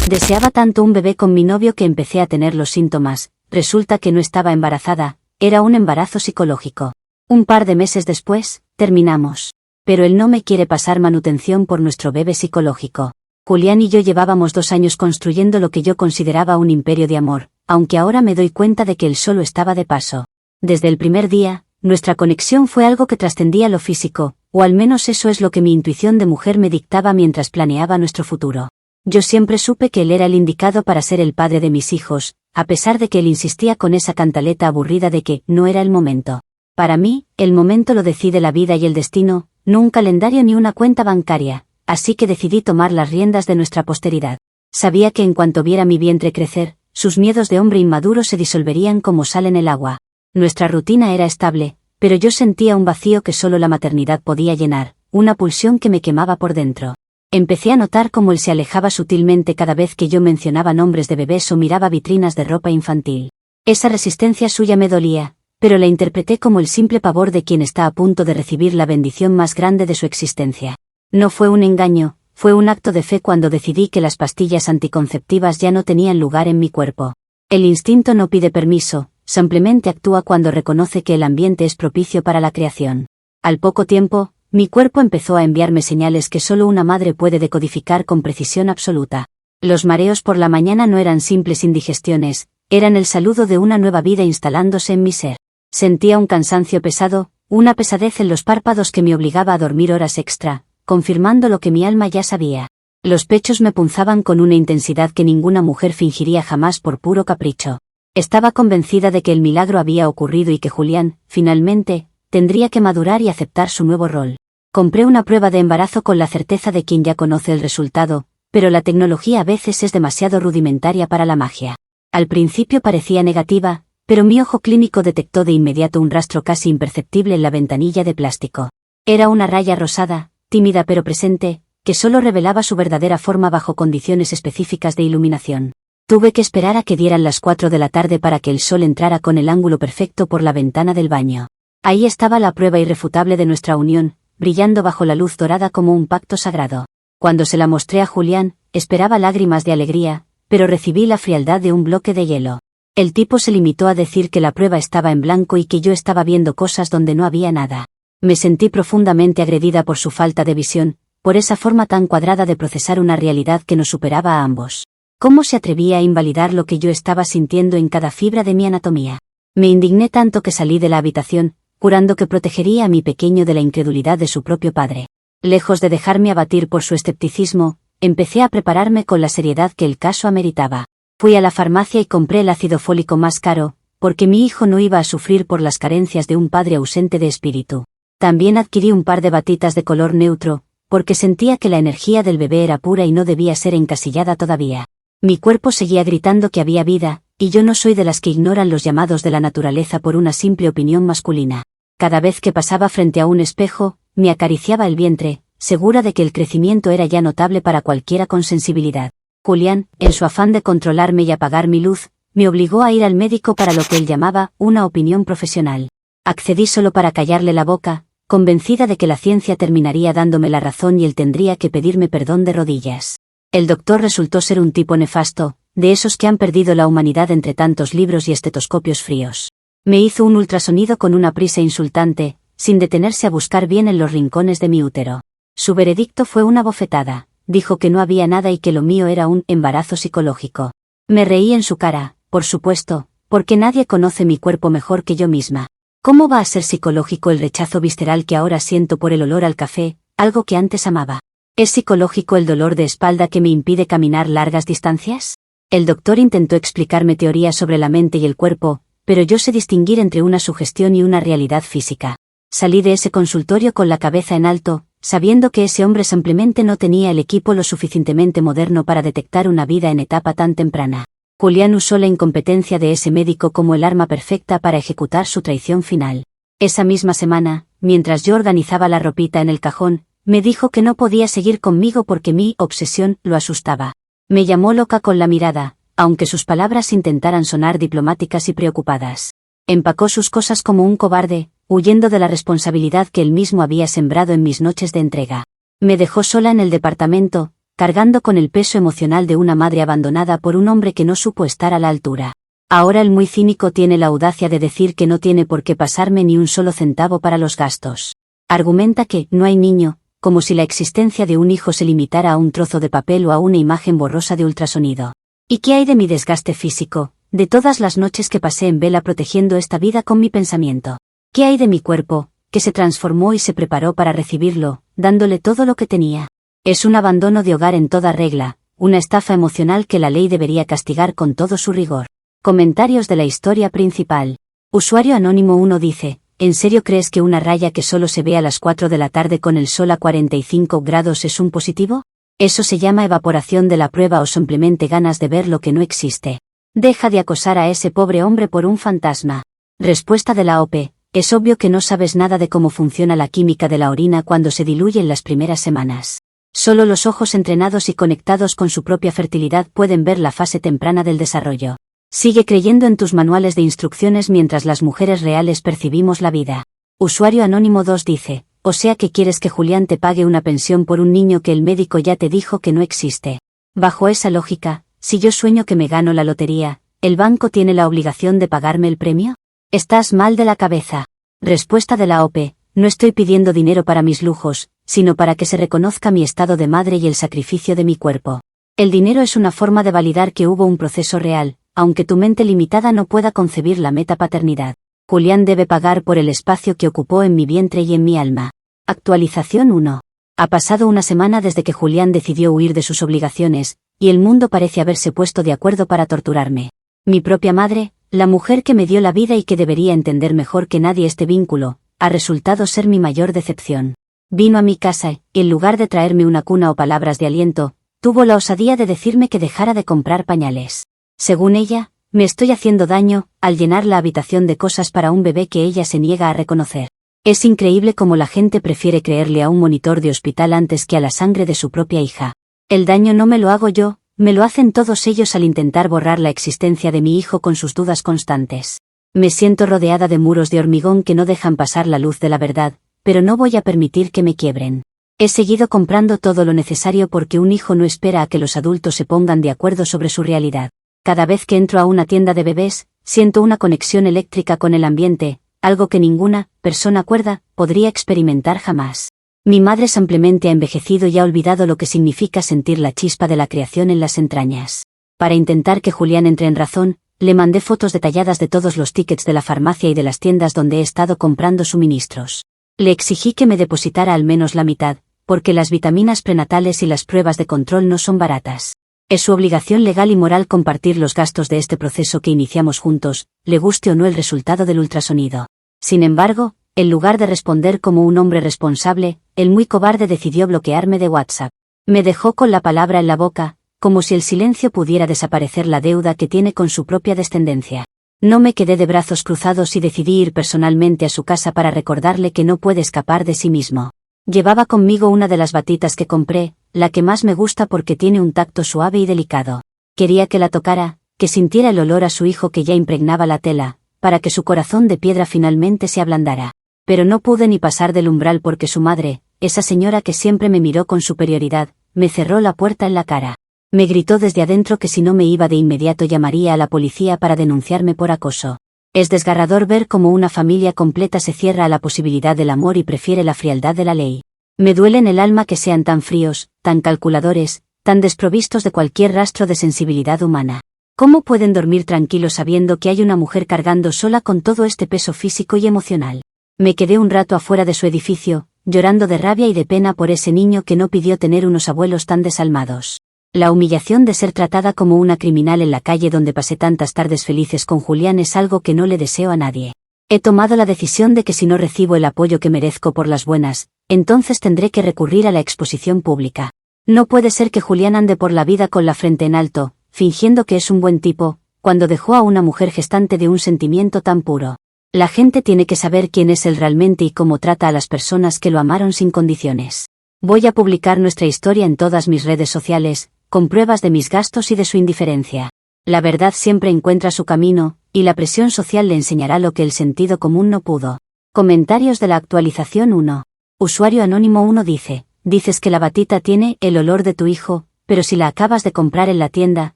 Deseaba tanto un bebé con mi novio que empecé a tener los síntomas. Resulta que no estaba embarazada, era un embarazo psicológico. Un par de meses después, terminamos. Pero él no me quiere pasar manutención por nuestro bebé psicológico. Julián y yo llevábamos 2 años construyendo lo que yo consideraba un imperio de amor, aunque ahora me doy cuenta de que él solo estaba de paso. Desde el primer día, nuestra conexión fue algo que trascendía lo físico, o al menos eso es lo que mi intuición de mujer me dictaba mientras planeaba nuestro futuro. Yo siempre supe que él era el indicado para ser el padre de mis hijos, a pesar de que él insistía con esa cantaleta aburrida de que no era el momento. Para mí, el momento lo decide la vida y el destino, no un calendario ni una cuenta bancaria, así que decidí tomar las riendas de nuestra posteridad. Sabía que en cuanto viera mi vientre crecer, sus miedos de hombre inmaduro se disolverían como sal en el agua. Nuestra rutina era estable, pero yo sentía un vacío que solo la maternidad podía llenar, una pulsión que me quemaba por dentro. Empecé a notar cómo él se alejaba sutilmente cada vez que yo mencionaba nombres de bebés o miraba vitrinas de ropa infantil. Esa resistencia suya me dolía, pero la interpreté como el simple pavor de quien está a punto de recibir la bendición más grande de su existencia. No fue un engaño, fue un acto de fe cuando decidí que las pastillas anticonceptivas ya no tenían lugar en mi cuerpo. El instinto no pide permiso, simplemente actúa cuando reconoce que el ambiente es propicio para la creación. Al poco tiempo, mi cuerpo empezó a enviarme señales que solo una madre puede decodificar con precisión absoluta. Los mareos por la mañana no eran simples indigestiones, eran el saludo de una nueva vida instalándose en mi ser. Sentía un cansancio pesado, una pesadez en los párpados que me obligaba a dormir horas extra, confirmando lo que mi alma ya sabía. Los pechos me punzaban con una intensidad que ninguna mujer fingiría jamás por puro capricho. Estaba convencida de que el milagro había ocurrido y que Julián, finalmente, tendría que madurar y aceptar su nuevo rol. Compré una prueba de embarazo con la certeza de quien ya conoce el resultado, pero la tecnología a veces es demasiado rudimentaria para la magia. Al principio parecía negativa, pero mi ojo clínico detectó de inmediato un rastro casi imperceptible en la ventanilla de plástico. Era una raya rosada, tímida pero presente, que solo revelaba su verdadera forma bajo condiciones específicas de iluminación. Tuve que esperar a que dieran las 4 de la tarde para que el sol entrara con el ángulo perfecto por la ventana del baño. Ahí estaba la prueba irrefutable de nuestra unión, brillando bajo la luz dorada como un pacto sagrado. Cuando se la mostré a Julián, esperaba lágrimas de alegría, pero recibí la frialdad de un bloque de hielo. El tipo se limitó a decir que la prueba estaba en blanco y que yo estaba viendo cosas donde no había nada. Me sentí profundamente agredida por su falta de visión, por esa forma tan cuadrada de procesar una realidad que nos superaba a ambos. ¿Cómo se atrevía a invalidar lo que yo estaba sintiendo en cada fibra de mi anatomía? Me indigné tanto que salí de la habitación, jurando que protegería a mi pequeño de la incredulidad de su propio padre. Lejos de dejarme abatir por su escepticismo, empecé a prepararme con la seriedad que el caso ameritaba. Fui a la farmacia y compré el ácido fólico más caro, porque mi hijo no iba a sufrir por las carencias de un padre ausente de espíritu. También adquirí un par de batitas de color neutro, porque sentía que la energía del bebé era pura y no debía ser encasillada todavía. Mi cuerpo seguía gritando que había vida, y yo no soy de las que ignoran los llamados de la naturaleza por una simple opinión masculina. Cada vez que pasaba frente a un espejo, me acariciaba el vientre, segura de que el crecimiento era ya notable para cualquiera con sensibilidad. Julián, en su afán de controlarme y apagar mi luz, me obligó a ir al médico para lo que él llamaba una opinión profesional. Accedí solo para callarle la boca, convencida de que la ciencia terminaría dándome la razón y él tendría que pedirme perdón de rodillas. El doctor resultó ser un tipo nefasto, de esos que han perdido la humanidad entre tantos libros y estetoscopios fríos. Me hizo un ultrasonido con una prisa insultante, sin detenerse a buscar bien en los rincones de mi útero. Su veredicto fue una bofetada. Dijo que no había nada y que lo mío era un embarazo psicológico. Me reí en su cara, por supuesto, porque nadie conoce mi cuerpo mejor que yo misma. ¿Cómo va a ser psicológico el rechazo visceral que ahora siento por el olor al café, algo que antes amaba? ¿Es psicológico el dolor de espalda que me impide caminar largas distancias? El doctor intentó explicarme teorías sobre la mente y el cuerpo, pero yo sé distinguir entre una sugestión y una realidad física. Salí de ese consultorio con la cabeza en alto, sabiendo que ese hombre simplemente no tenía el equipo lo suficientemente moderno para detectar una vida en etapa tan temprana. Julián usó la incompetencia de ese médico como el arma perfecta para ejecutar su traición final. Esa misma semana, mientras yo organizaba la ropita en el cajón, me dijo que no podía seguir conmigo porque mi obsesión lo asustaba. Me llamó loca con la mirada, aunque sus palabras intentaran sonar diplomáticas y preocupadas. Empacó sus cosas como un cobarde, huyendo de la responsabilidad que él mismo había sembrado en mis noches de entrega. Me dejó sola en el departamento, cargando con el peso emocional de una madre abandonada por un hombre que no supo estar a la altura. Ahora el muy cínico tiene la audacia de decir que no tiene por qué pasarme ni un solo centavo para los gastos. Argumenta que no hay niño, como si la existencia de un hijo se limitara a un trozo de papel o a una imagen borrosa de ultrasonido. ¿Y qué hay de mi desgaste físico, de todas las noches que pasé en vela protegiendo esta vida con mi pensamiento? ¿Qué hay de mi cuerpo, que se transformó y se preparó para recibirlo, dándole todo lo que tenía? Es un abandono de hogar en toda regla, una estafa emocional que la ley debería castigar con todo su rigor. Comentarios de la historia principal. Usuario Anónimo 1 dice: ¿en serio crees que una raya que solo se ve a las 4 de la tarde con el sol a 45 grados es un positivo? Eso se llama evaporación de la prueba o simplemente ganas de ver lo que no existe. Deja de acosar a ese pobre hombre por un fantasma. Respuesta de la OP: es obvio que no sabes nada de cómo funciona la química de la orina cuando se diluye en las primeras semanas. Solo los ojos entrenados y conectados con su propia fertilidad pueden ver la fase temprana del desarrollo. Sigue creyendo en tus manuales de instrucciones mientras las mujeres reales percibimos la vida. Usuario Anónimo 2 dice: o sea que quieres que Julián te pague una pensión por un niño que el médico ya te dijo que no existe. Bajo esa lógica, si yo sueño que me gano la lotería, ¿el banco tiene la obligación de pagarme el premio? Estás mal de la cabeza. Respuesta de la OP: no estoy pidiendo dinero para mis lujos, sino para que se reconozca mi estado de madre y el sacrificio de mi cuerpo. El dinero es una forma de validar que hubo un proceso real, aunque tu mente limitada no pueda concebir la metapaternidad. Julián debe pagar por el espacio que ocupó en mi vientre y en mi alma. Actualización 1. Ha pasado una semana desde que Julián decidió huir de sus obligaciones, y el mundo parece haberse puesto de acuerdo para torturarme. Mi propia madre, la mujer que me dio la vida y que debería entender mejor que nadie este vínculo, ha resultado ser mi mayor decepción. Vino a mi casa y, en lugar de traerme una cuna o palabras de aliento, tuvo la osadía de decirme que dejara de comprar pañales. Según ella, me estoy haciendo daño al llenar la habitación de cosas para un bebé que ella se niega a reconocer. Es increíble cómo la gente prefiere creerle a un monitor de hospital antes que a la sangre de su propia hija. El daño no me lo hago yo, me lo hacen todos ellos al intentar borrar la existencia de mi hijo con sus dudas constantes. Me siento rodeada de muros de hormigón que no dejan pasar la luz de la verdad, pero no voy a permitir que me quiebren. He seguido comprando todo lo necesario porque un hijo no espera a que los adultos se pongan de acuerdo sobre su realidad. Cada vez que entro a una tienda de bebés, siento una conexión eléctrica con el ambiente, algo que ninguna persona cuerda podría experimentar jamás. Mi madre simplemente ha envejecido y ha olvidado lo que significa sentir la chispa de la creación en las entrañas. Para intentar que Julián entre en razón, le mandé fotos detalladas de todos los tickets de la farmacia y de las tiendas donde he estado comprando suministros. Le exigí que me depositara al menos la mitad, porque las vitaminas prenatales y las pruebas de control no son baratas. Es su obligación legal y moral compartir los gastos de este proceso que iniciamos juntos, le guste o no el resultado del ultrasonido. Sin embargo, en lugar de responder como un hombre responsable, el muy cobarde decidió bloquearme de WhatsApp. Me dejó con la palabra en la boca, como si el silencio pudiera desaparecer la deuda que tiene con su propia descendencia. No me quedé de brazos cruzados y decidí ir personalmente a su casa para recordarle que no puede escapar de sí mismo. Llevaba conmigo una de las batitas que compré, la que más me gusta porque tiene un tacto suave y delicado. Quería que la tocara, que sintiera el olor a su hijo que ya impregnaba la tela, para que su corazón de piedra finalmente se ablandara. Pero no pude ni pasar del umbral porque su madre, esa señora que siempre me miró con superioridad, me cerró la puerta en la cara. Me gritó desde adentro que si no me iba de inmediato llamaría a la policía para denunciarme por acoso. Es desgarrador ver cómo una familia completa se cierra a la posibilidad del amor y prefiere la frialdad de la ley. Me duele en el alma que sean tan fríos, tan calculadores, tan desprovistos de cualquier rastro de sensibilidad humana. ¿Cómo pueden dormir tranquilos sabiendo que hay una mujer cargando sola con todo este peso físico y emocional? Me quedé un rato afuera de su edificio, llorando de rabia y de pena por ese niño que no pidió tener unos abuelos tan desalmados. La humillación de ser tratada como una criminal en la calle donde pasé tantas tardes felices con Julián es algo que no le deseo a nadie. He tomado la decisión de que si no recibo el apoyo que merezco por las buenas, entonces tendré que recurrir a la exposición pública. No puede ser que Julián ande por la vida con la frente en alto, fingiendo que es un buen tipo, cuando dejó a una mujer gestante de un sentimiento tan puro. La gente tiene que saber quién es él realmente y cómo trata a las personas que lo amaron sin condiciones. Voy a publicar nuestra historia en todas mis redes sociales, con pruebas de mis gastos y de su indiferencia. La verdad siempre encuentra su camino, y la presión social le enseñará lo que el sentido común no pudo. Comentarios de la actualización 1. Usuario Anónimo 1 dice: dices que la batita tiene el olor de tu hijo, pero si la acabas de comprar en la tienda,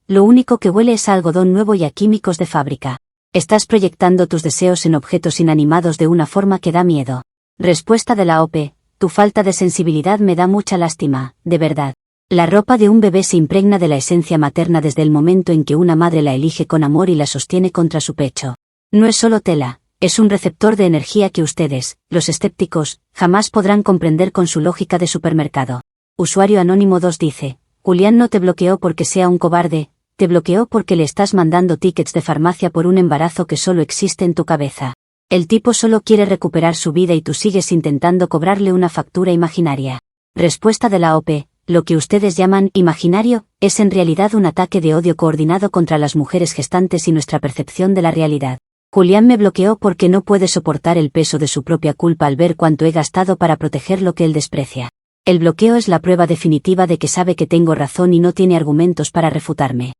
lo único que huele es a algodón nuevo y a químicos de fábrica. Estás proyectando tus deseos en objetos inanimados de una forma que da miedo. Respuesta de la OP: tu falta de sensibilidad me da mucha lástima, de verdad. La ropa de un bebé se impregna de la esencia materna desde el momento en que una madre la elige con amor y la sostiene contra su pecho. No es solo tela, es un receptor de energía que ustedes, los escépticos, jamás podrán comprender con su lógica de supermercado. Usuario Anónimo 2 dice: Julián no te bloqueó porque sea un cobarde, te bloqueó porque le estás mandando tickets de farmacia por un embarazo que solo existe en tu cabeza. El tipo solo quiere recuperar su vida y tú sigues intentando cobrarle una factura imaginaria. Respuesta de la OP: lo que ustedes llaman imaginario, es en realidad un ataque de odio coordinado contra las mujeres gestantes y nuestra percepción de la realidad. Julián me bloqueó porque no puede soportar el peso de su propia culpa al ver cuánto he gastado para proteger lo que él desprecia. El bloqueo es la prueba definitiva de que sabe que tengo razón y no tiene argumentos para refutarme.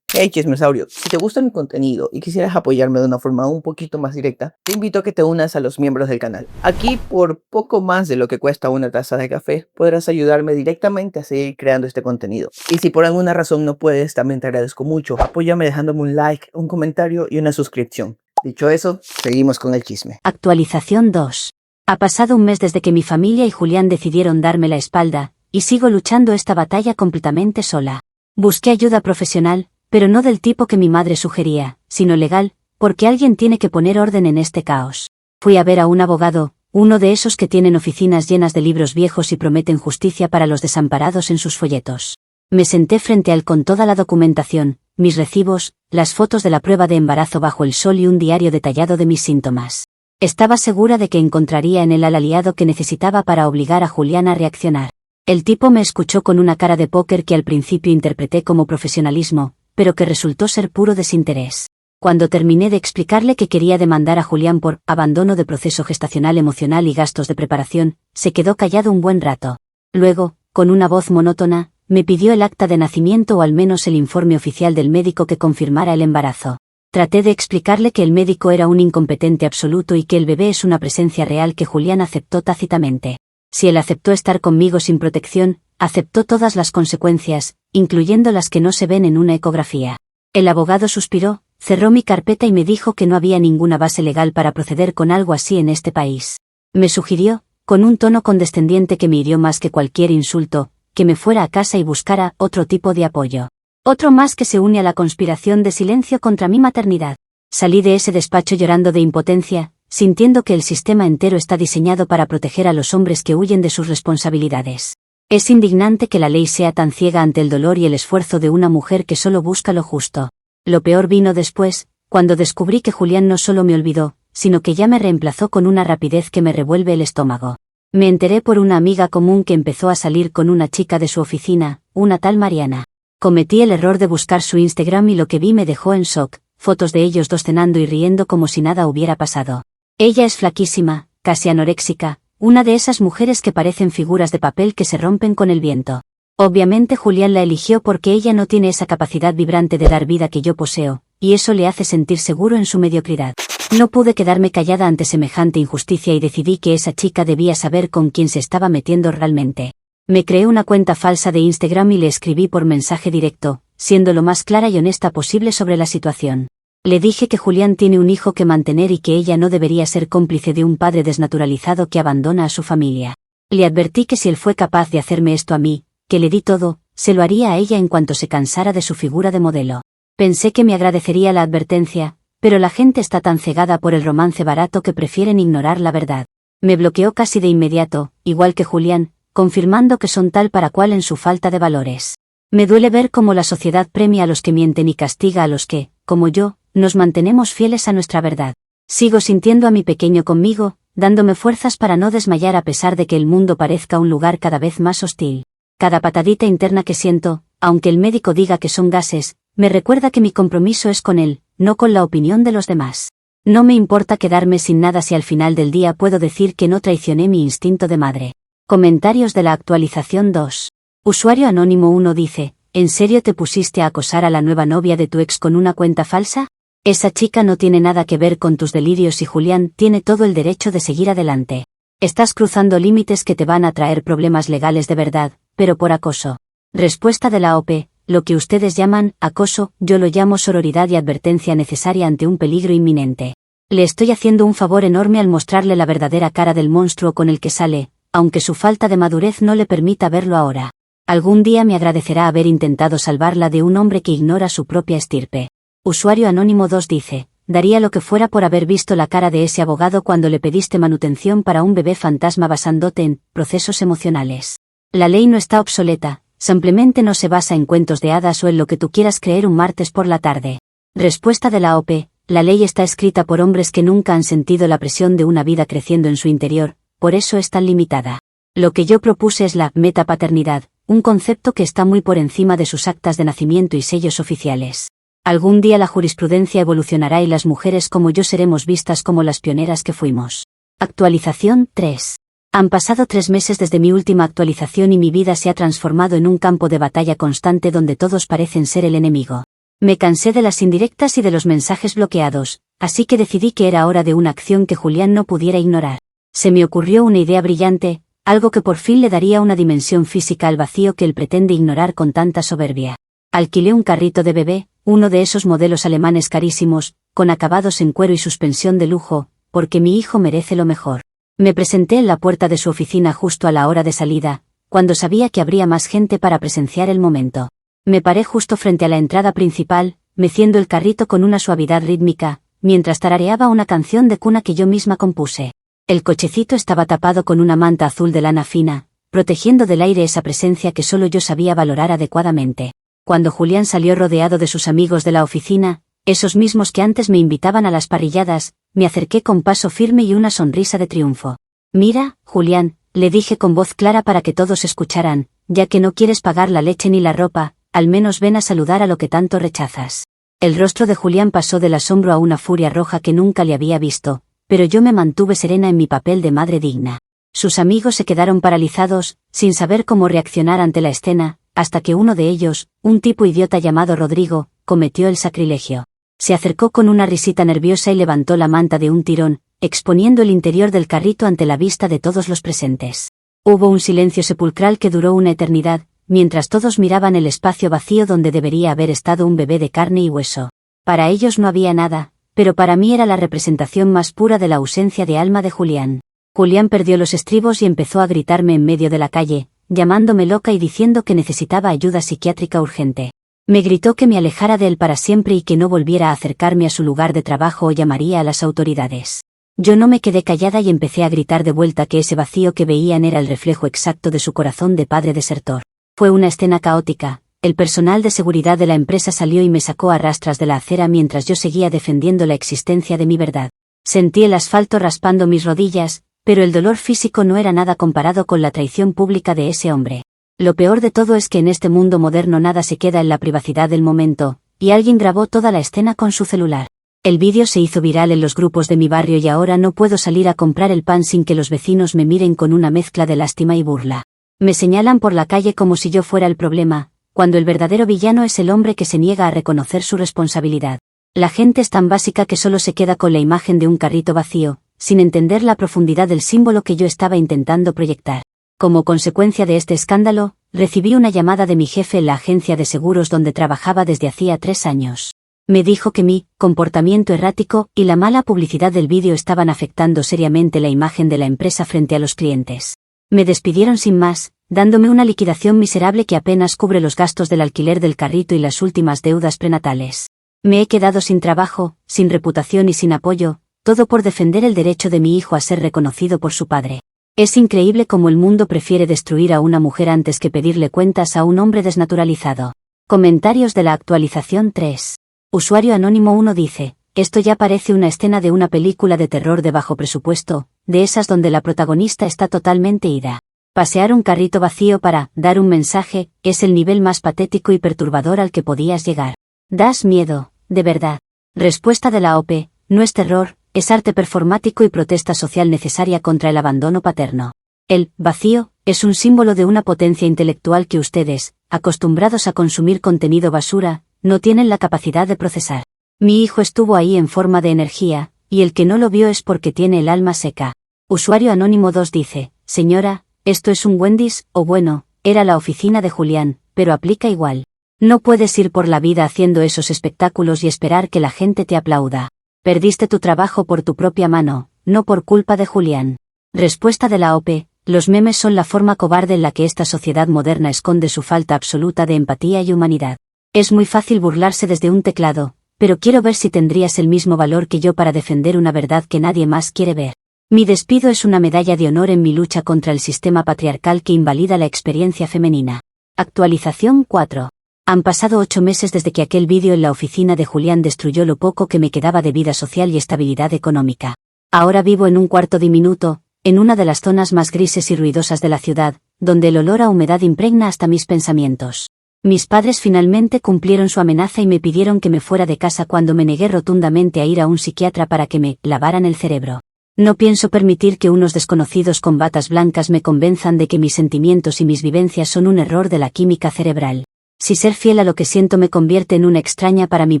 Hey Chismesaurio, si te gusta mi contenido y quisieras apoyarme de una forma un poquito más directa, te invito a que te unas a los miembros del canal. Aquí, por poco más de lo que cuesta una taza de café, podrás ayudarme directamente a seguir creando este contenido. Y si por alguna razón no puedes, también te agradezco mucho. Apóyame dejándome un like, un comentario y una suscripción. Dicho eso, seguimos con el chisme. Actualización 2. Ha pasado un mes desde que mi familia y Julián decidieron darme la espalda, y sigo luchando esta batalla completamente sola. Busqué ayuda profesional, pero no del tipo que mi madre sugería, sino legal, porque alguien tiene que poner orden en este caos. Fui a ver a un abogado, uno de esos que tienen oficinas llenas de libros viejos y prometen justicia para los desamparados en sus folletos. Me senté frente a él con toda la documentación, mis recibos, las fotos de la prueba de embarazo bajo el sol y un diario detallado de mis síntomas. Estaba segura de que encontraría en él al aliado que necesitaba para obligar a Julián a reaccionar. El tipo me escuchó con una cara de póker que al principio interpreté como profesionalismo, pero que resultó ser puro desinterés. Cuando terminé de explicarle que quería demandar a Julián por abandono de proceso gestacional emocional y gastos de preparación, se quedó callado un buen rato. Luego, con una voz monótona, me pidió el acta de nacimiento o al menos el informe oficial del médico que confirmara el embarazo. Traté de explicarle que el médico era un incompetente absoluto y que el bebé es una presencia real que Julián aceptó tácitamente. Si él aceptó estar conmigo sin protección, aceptó todas las consecuencias, incluyendo las que no se ven en una ecografía. El abogado suspiró, cerró mi carpeta y me dijo que no había ninguna base legal para proceder con algo así en este país. Me sugirió, con un tono condescendiente que me hirió más que cualquier insulto, que me fuera a casa y buscara otro tipo de apoyo. Otro más que se une a la conspiración de silencio contra mi maternidad. Salí de ese despacho llorando de impotencia, sintiendo que el sistema entero está diseñado para proteger a los hombres que huyen de sus responsabilidades. Es indignante que la ley sea tan ciega ante el dolor y el esfuerzo de una mujer que solo busca lo justo. Lo peor vino después, cuando descubrí que Julián no solo me olvidó, sino que ya me reemplazó con una rapidez que me revuelve el estómago. Me enteré por una amiga común que empezó a salir con una chica de su oficina, una tal Mariana. Cometí el error de buscar su Instagram y lo que vi me dejó en shock, fotos de ellos dos cenando y riendo como si nada hubiera pasado. Ella es flaquísima, casi anoréxica, una de esas mujeres que parecen figuras de papel que se rompen con el viento. Obviamente Julián la eligió porque ella no tiene esa capacidad vibrante de dar vida que yo poseo, y eso le hace sentir seguro en su mediocridad. No pude quedarme callada ante semejante injusticia y decidí que esa chica debía saber con quién se estaba metiendo realmente. Me creé una cuenta falsa de Instagram y le escribí por mensaje directo, siendo lo más clara y honesta posible sobre la situación. Le dije que Julián tiene un hijo que mantener y que ella no debería ser cómplice de un padre desnaturalizado que abandona a su familia. Le advertí que si él fue capaz de hacerme esto a mí, que le di todo, se lo haría a ella en cuanto se cansara de su figura de modelo. Pensé que me agradecería la advertencia, pero la gente está tan cegada por el romance barato que prefieren ignorar la verdad. Me bloqueó casi de inmediato, igual que Julián, confirmando que son tal para cual en su falta de valores. Me duele ver cómo la sociedad premia a los que mienten y castiga a los que, como yo, nos mantenemos fieles a nuestra verdad. Sigo sintiendo a mi pequeño conmigo, dándome fuerzas para no desmayar a pesar de que el mundo parezca un lugar cada vez más hostil. Cada patadita interna que siento, aunque el médico diga que son gases, me recuerda que mi compromiso es con él, no con la opinión de los demás. No me importa quedarme sin nada si al final del día puedo decir que no traicioné mi instinto de madre. Comentarios de la actualización 2. Usuario Anónimo 1 dice: ¿en serio te pusiste a acosar a la nueva novia de tu ex con una cuenta falsa? Esa chica no tiene nada que ver con tus delirios y Julián tiene todo el derecho de seguir adelante. Estás cruzando límites que te van a traer problemas legales de verdad, pero por acoso. Respuesta de la OP. Lo que ustedes llaman acoso, yo lo llamo sororidad y advertencia necesaria ante un peligro inminente. Le estoy haciendo un favor enorme al mostrarle la verdadera cara del monstruo con el que sale, aunque su falta de madurez no le permita verlo ahora. Algún día me agradecerá haber intentado salvarla de un hombre que ignora su propia estirpe. Usuario Anónimo 2 dice, daría lo que fuera por haber visto la cara de ese abogado cuando le pediste manutención para un bebé fantasma basándote en procesos emocionales. La ley no está obsoleta, simplemente no se basa en cuentos de hadas o en lo que tú quieras creer un martes por la tarde. Respuesta de la OP. La ley está escrita por hombres que nunca han sentido la presión de una vida creciendo en su interior, por eso es tan limitada. Lo que yo propuse es la metapaternidad, un concepto que está muy por encima de sus actas de nacimiento y sellos oficiales. Algún día la jurisprudencia evolucionará y las mujeres como yo seremos vistas como las pioneras que fuimos. Actualización 3. Han pasado 3 meses desde mi última actualización y mi vida se ha transformado en un campo de batalla constante donde todos parecen ser el enemigo. Me cansé de las indirectas y de los mensajes bloqueados, así que decidí que era hora de una acción que Julián no pudiera ignorar. Se me ocurrió una idea brillante, algo que por fin le daría una dimensión física al vacío que él pretende ignorar con tanta soberbia. Alquilé un carrito de bebé, uno de esos modelos alemanes carísimos, con acabados en cuero y suspensión de lujo, porque mi hijo merece lo mejor. Me presenté en la puerta de su oficina justo a la hora de salida, cuando sabía que habría más gente para presenciar el momento. Me paré justo frente a la entrada principal, meciendo el carrito con una suavidad rítmica, mientras tarareaba una canción de cuna que yo misma compuse. El cochecito estaba tapado con una manta azul de lana fina, protegiendo del aire esa presencia que solo yo sabía valorar adecuadamente. Cuando Julián salió rodeado de sus amigos de la oficina, esos mismos que antes me invitaban a las parrilladas, me acerqué con paso firme y una sonrisa de triunfo. Mira, Julián, le dije con voz clara para que todos escucharan, ya que no quieres pagar la leche ni la ropa, al menos ven a saludar a lo que tanto rechazas. El rostro de Julián pasó del asombro a una furia roja que nunca le había visto, pero yo me mantuve serena en mi papel de madre digna. Sus amigos se quedaron paralizados, sin saber cómo reaccionar ante la escena, hasta que uno de ellos, un tipo idiota llamado Rodrigo, cometió el sacrilegio. Se acercó con una risita nerviosa y levantó la manta de un tirón, exponiendo el interior del carrito ante la vista de todos los presentes. Hubo un silencio sepulcral que duró una eternidad, mientras todos miraban el espacio vacío donde debería haber estado un bebé de carne y hueso. Para ellos no había nada, pero para mí era la representación más pura de la ausencia de alma de Julián. Julián perdió los estribos y empezó a gritarme en medio de la calle, llamándome loca y diciendo que necesitaba ayuda psiquiátrica urgente. Me gritó que me alejara de él para siempre y que no volviera a acercarme a su lugar de trabajo o llamaría a las autoridades. Yo no me quedé callada y empecé a gritar de vuelta que ese vacío que veían era el reflejo exacto de su corazón de padre desertor. Fue una escena caótica. El personal de seguridad de la empresa salió y me sacó a rastras de la acera mientras yo seguía defendiendo la existencia de mi verdad. Sentí el asfalto raspando mis rodillas, pero el dolor físico no era nada comparado con la traición pública de ese hombre. Lo peor de todo es que en este mundo moderno nada se queda en la privacidad del momento, y alguien grabó toda la escena con su celular. El vídeo se hizo viral en los grupos de mi barrio y ahora no puedo salir a comprar el pan sin que los vecinos me miren con una mezcla de lástima y burla. Me señalan por la calle como si yo fuera el problema, cuando el verdadero villano es el hombre que se niega a reconocer su responsabilidad. La gente es tan básica que solo se queda con la imagen de un carrito vacío, sin entender la profundidad del símbolo que yo estaba intentando proyectar. Como consecuencia de este escándalo, recibí una llamada de mi jefe en la agencia de seguros donde trabajaba desde hacía 3 años. Me dijo que mi comportamiento errático y la mala publicidad del vídeo estaban afectando seriamente la imagen de la empresa frente a los clientes. Me despidieron sin más, dándome una liquidación miserable que apenas cubre los gastos del alquiler del carrito y las últimas deudas prenatales. Me he quedado sin trabajo, sin reputación y sin apoyo, todo por defender el derecho de mi hijo a ser reconocido por su padre. Es increíble cómo el mundo prefiere destruir a una mujer antes que pedirle cuentas a un hombre desnaturalizado. Comentarios de la actualización 3. Usuario Anónimo 1 dice, esto ya parece una escena de una película de terror de bajo presupuesto, de esas donde la protagonista está totalmente ida. Pasear un carrito vacío para dar un mensaje es el nivel más patético y perturbador al que podías llegar. Das miedo, de verdad. Respuesta de la OP, no es terror, es arte performático y protesta social necesaria contra el abandono paterno. El vacío es un símbolo de una potencia intelectual que ustedes, acostumbrados a consumir contenido basura, no tienen la capacidad de procesar. Mi hijo estuvo ahí en forma de energía, y el que no lo vio es porque tiene el alma seca. Usuario Anónimo 2 dice, señora, ¿esto es un Wendy's? O bueno, era la oficina de Julián, pero aplica igual. No puedes ir por la vida haciendo esos espectáculos y esperar que la gente te aplauda. Perdiste tu trabajo por tu propia mano, no por culpa de Julián. Respuesta de la OP: los memes son la forma cobarde en la que esta sociedad moderna esconde su falta absoluta de empatía y humanidad. Es muy fácil burlarse desde un teclado, pero quiero ver si tendrías el mismo valor que yo para defender una verdad que nadie más quiere ver. Mi despido es una medalla de honor en mi lucha contra el sistema patriarcal que invalida la experiencia femenina. Actualización 4. Han pasado 8 meses desde que aquel vídeo en la oficina de Julián destruyó lo poco que me quedaba de vida social y estabilidad económica. Ahora vivo en un cuarto diminuto, en una de las zonas más grises y ruidosas de la ciudad, donde el olor a humedad impregna hasta mis pensamientos. Mis padres finalmente cumplieron su amenaza y me pidieron que me fuera de casa cuando me negué rotundamente a ir a un psiquiatra para que me lavaran el cerebro. No pienso permitir que unos desconocidos con batas blancas me convenzan de que mis sentimientos y mis vivencias son un error de la química cerebral. Si ser fiel a lo que siento me convierte en una extraña para mi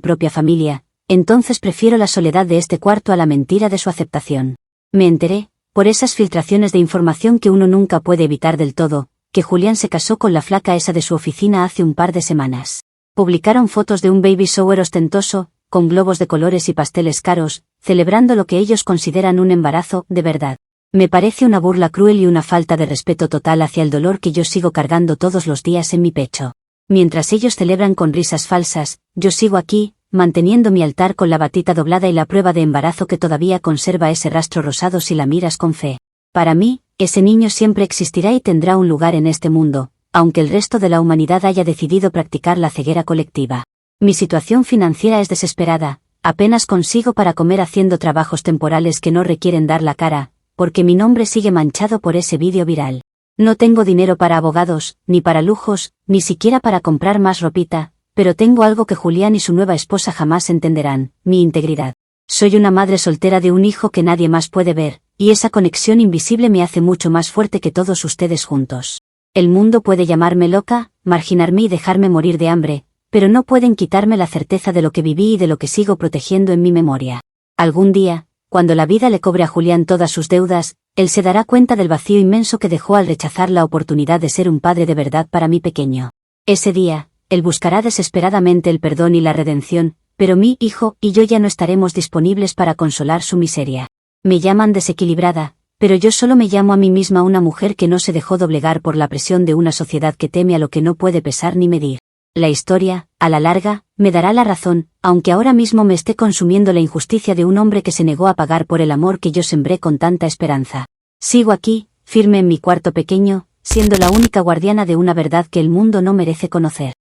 propia familia, entonces prefiero la soledad de este cuarto a la mentira de su aceptación. Me enteré, por esas filtraciones de información que uno nunca puede evitar del todo, que Julián se casó con la flaca esa de su oficina hace un par de semanas. Publicaron fotos de un baby shower ostentoso, con globos de colores y pasteles caros, celebrando lo que ellos consideran un embarazo de verdad. Me parece una burla cruel y una falta de respeto total hacia el dolor que yo sigo cargando todos los días en mi pecho. Mientras ellos celebran con risas falsas, yo sigo aquí, manteniendo mi altar con la batita doblada y la prueba de embarazo que todavía conserva ese rastro rosado si la miras con fe. Para mí, ese niño siempre existirá y tendrá un lugar en este mundo, aunque el resto de la humanidad haya decidido practicar la ceguera colectiva. Mi situación financiera es desesperada, apenas consigo para comer haciendo trabajos temporales que no requieren dar la cara, porque mi nombre sigue manchado por ese vídeo viral. No tengo dinero para abogados, ni para lujos, ni siquiera para comprar más ropita, pero tengo algo que Julián y su nueva esposa jamás entenderán: mi integridad. Soy una madre soltera de un hijo que nadie más puede ver, y esa conexión invisible me hace mucho más fuerte que todos ustedes juntos. El mundo puede llamarme loca, marginarme y dejarme morir de hambre, pero no pueden quitarme la certeza de lo que viví y de lo que sigo protegiendo en mi memoria. Algún día, cuando la vida le cobre a Julián todas sus deudas, él se dará cuenta del vacío inmenso que dejó al rechazar la oportunidad de ser un padre de verdad para mi pequeño. Ese día, él buscará desesperadamente el perdón y la redención, pero mi hijo y yo ya no estaremos disponibles para consolar su miseria. Me llaman desequilibrada, pero yo solo me llamo a mí misma una mujer que no se dejó doblegar por la presión de una sociedad que teme a lo que no puede pesar ni medir. La historia, a la larga, me dará la razón, aunque ahora mismo me esté consumiendo la injusticia de un hombre que se negó a pagar por el amor que yo sembré con tanta esperanza. Sigo aquí, firme en mi cuarto pequeño, siendo la única guardiana de una verdad que el mundo no merece conocer.